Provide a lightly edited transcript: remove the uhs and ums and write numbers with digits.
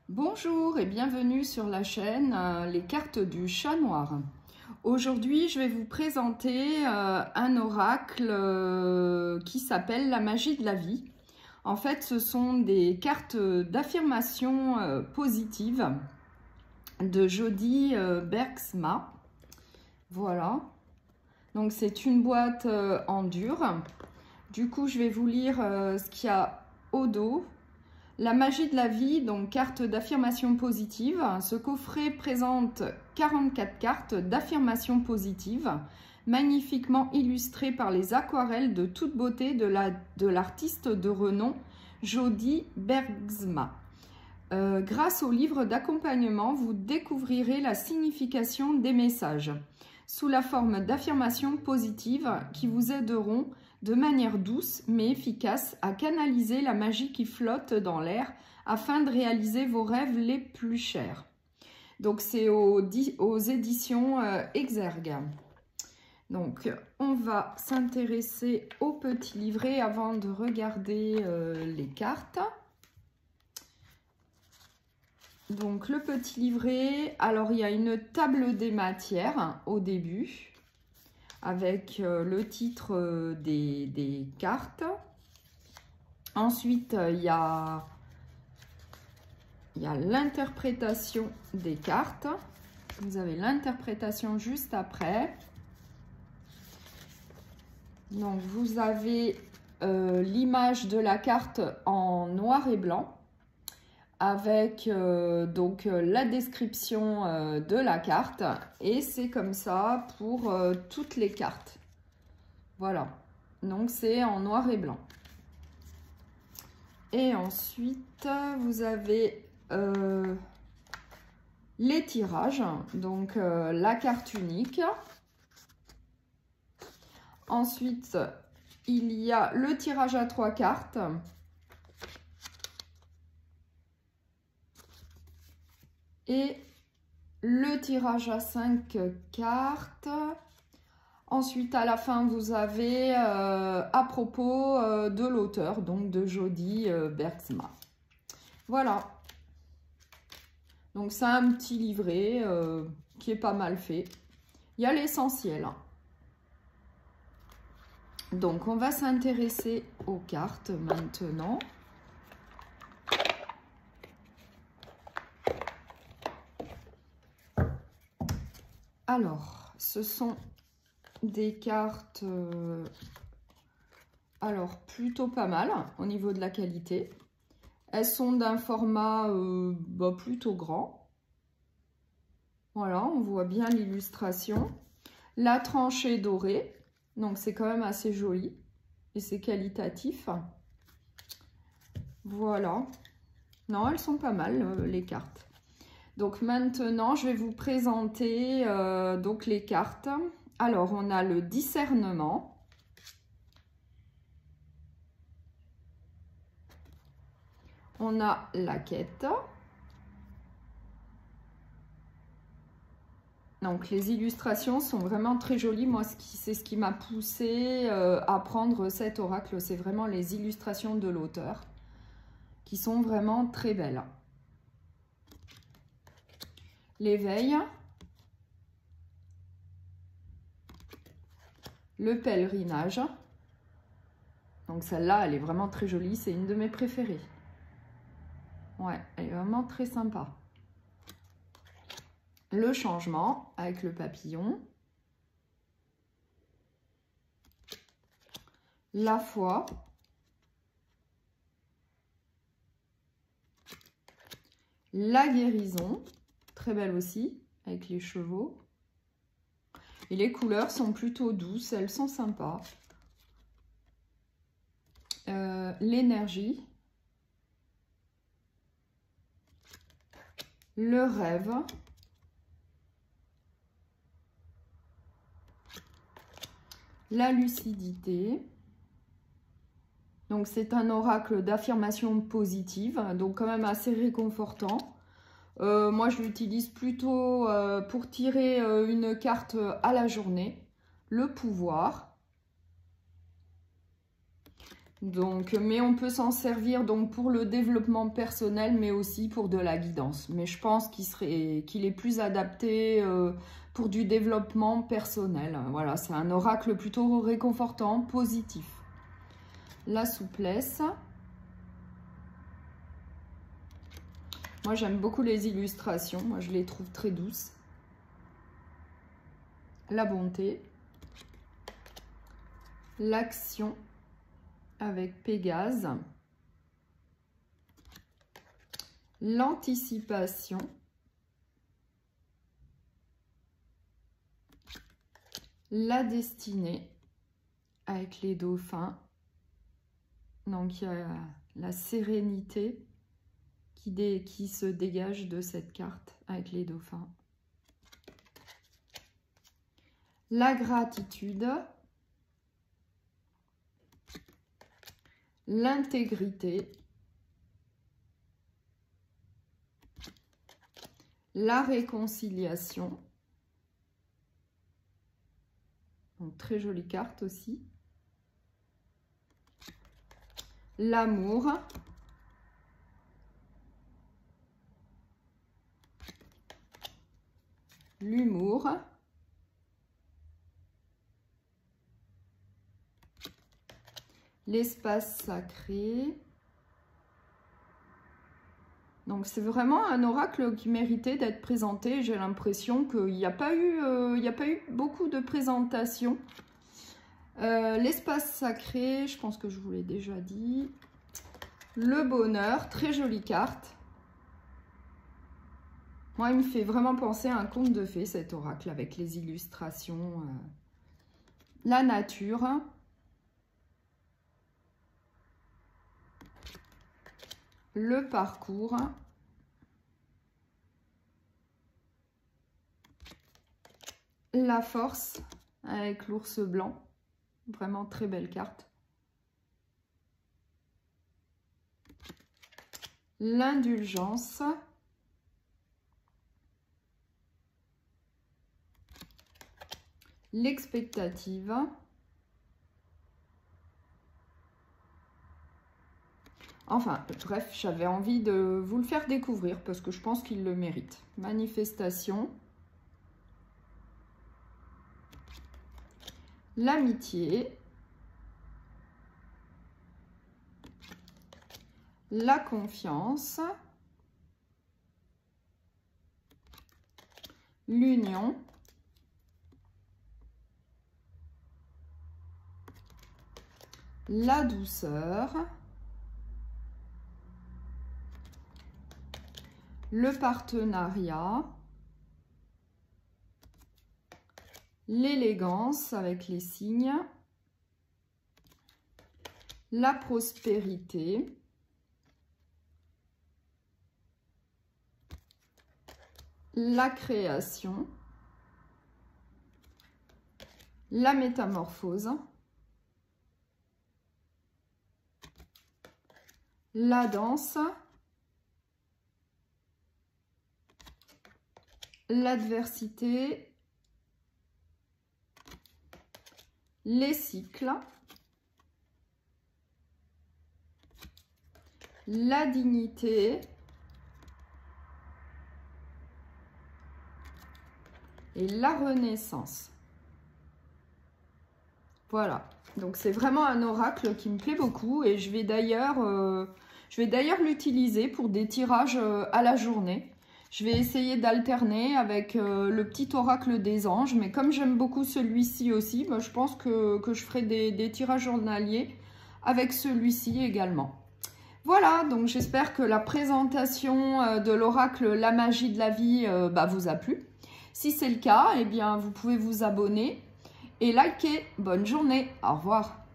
Bonjour et bienvenue sur la chaîne Les cartes du chat noir. Aujourd'hui, je vais vous présenter un oracle qui s'appelle la magie de la vie. En fait, ce sont des cartes d'affirmation positive de Jody Bergsma. Voilà. Donc, c'est une boîte en dur. Du coup, je vais vous lire ce qu'il y a au dos. La magie de la vie, donc carte d'affirmation positive. Ce coffret présente 44 cartes d'affirmation positive, magnifiquement illustrées par les aquarelles de toute beauté de l'artiste de renom Jody Bergsma. Grâce au livre d'accompagnement, vous découvrirez la signification des messages sous la forme d'affirmations positives qui vous aideront de manière douce mais efficace à canaliser la magie qui flotte dans l'air afin de réaliser vos rêves les plus chers. Donc c'est aux éditions Exergue. Donc on va s'intéresser au petit livret avant de regarder les cartes. Donc le petit livret, alors il y a une table des matières au début avec le titre des cartes. Ensuite il y a l'interprétation des cartes. Vous avez l'interprétation juste après. Donc vous avez l'image de la carte en noir et blanc, avec donc la description de la carte, et c'est comme ça pour toutes les cartes. Voilà, donc c'est en noir et blanc. Et ensuite vous avez les tirages, donc la carte unique. Ensuite il y a le tirage à 3 cartes. Et le tirage à 5 cartes. Ensuite, à la fin, vous avez à propos de l'auteur, donc de Jody Bergsma. Voilà. Donc, c'est un petit livret qui est pas mal fait. Il y a l'essentiel. Donc, on va s'intéresser aux cartes maintenant. Alors, ce sont des cartes alors plutôt pas mal au niveau de la qualité. Elles sont d'un format plutôt grand. Voilà, on voit bien l'illustration. La tranchée dorée, donc c'est quand même assez joli et c'est qualitatif. Voilà. Non, elles sont pas mal les cartes. Donc maintenant, je vais vous présenter donc les cartes. Alors, on a le discernement. On a la quête. Donc, les illustrations sont vraiment très jolies. Moi, c'est ce qui m'a poussé à prendre cet oracle. C'est vraiment les illustrations de l'auteur qui sont vraiment très belles. L'éveil, le pèlerinage, donc celle-là elle est vraiment très jolie, c'est une de mes préférées. Ouais, elle est vraiment très sympa. Le changement avec le papillon, la foi, la guérison, très belle aussi, avec les chevaux. Et les couleurs sont plutôt douces, elles sont sympas. L'énergie. Le rêve. La lucidité. Donc c'est un oracle d'affirmation positive, donc quand même assez réconfortant. Moi, je l'utilise plutôt pour tirer une carte à la journée. Le pouvoir. Donc, mais on peut s'en servir donc pour le développement personnel, mais aussi pour de la guidance. Mais je pense qu'il est plus adapté pour du développement personnel. Voilà, c'est un oracle plutôt réconfortant, positif. La souplesse. Moi, j'aime beaucoup les illustrations. Moi, je les trouve très douces. La bonté. L'action avec Pégase. L'anticipation. La destinée avec les dauphins. Donc, il y a la sérénité qui se dégage de cette carte avec les dauphins. La gratitude. L'intégrité. La réconciliation. Donc, très jolie carte aussi. L'amour. L'humour. L'espace sacré. Donc c'est vraiment un oracle qui méritait d'être présenté. J'ai l'impression qu'il n'y a pas eu beaucoup de présentations. L'espace sacré, je pense que je vous l'ai déjà dit. Le bonheur, très jolie carte. Moi, il me fait vraiment penser à un conte de fées, cet oracle, avec les illustrations. La nature. Le parcours. La force, avec l'ours blanc. Vraiment très belle carte. L'indulgence. L'expectative. Enfin, bref, j'avais envie de vous le faire découvrir parce que je pense qu'il le mérite. Manifestation. L'amitié. La confiance. L'union. La douceur. Le partenariat. L'élégance avec les signes. La prospérité. La création. La métamorphose. La danse. L'adversité. Les cycles. La dignité. Et la renaissance. Voilà. Donc c'est vraiment un oracle qui me plaît beaucoup et je vais d'ailleurs l'utiliser pour des tirages à la journée. Je vais essayer d'alterner avec le petit oracle des anges, mais comme j'aime beaucoup celui-ci aussi, bah, je pense que je ferai des tirages journaliers avec celui-ci également. Voilà, donc j'espère que la présentation de l'oracle La magie de la vie vous a plu. Si c'est le cas, eh bien vous pouvez vous abonner et liker. Bonne journée, au revoir.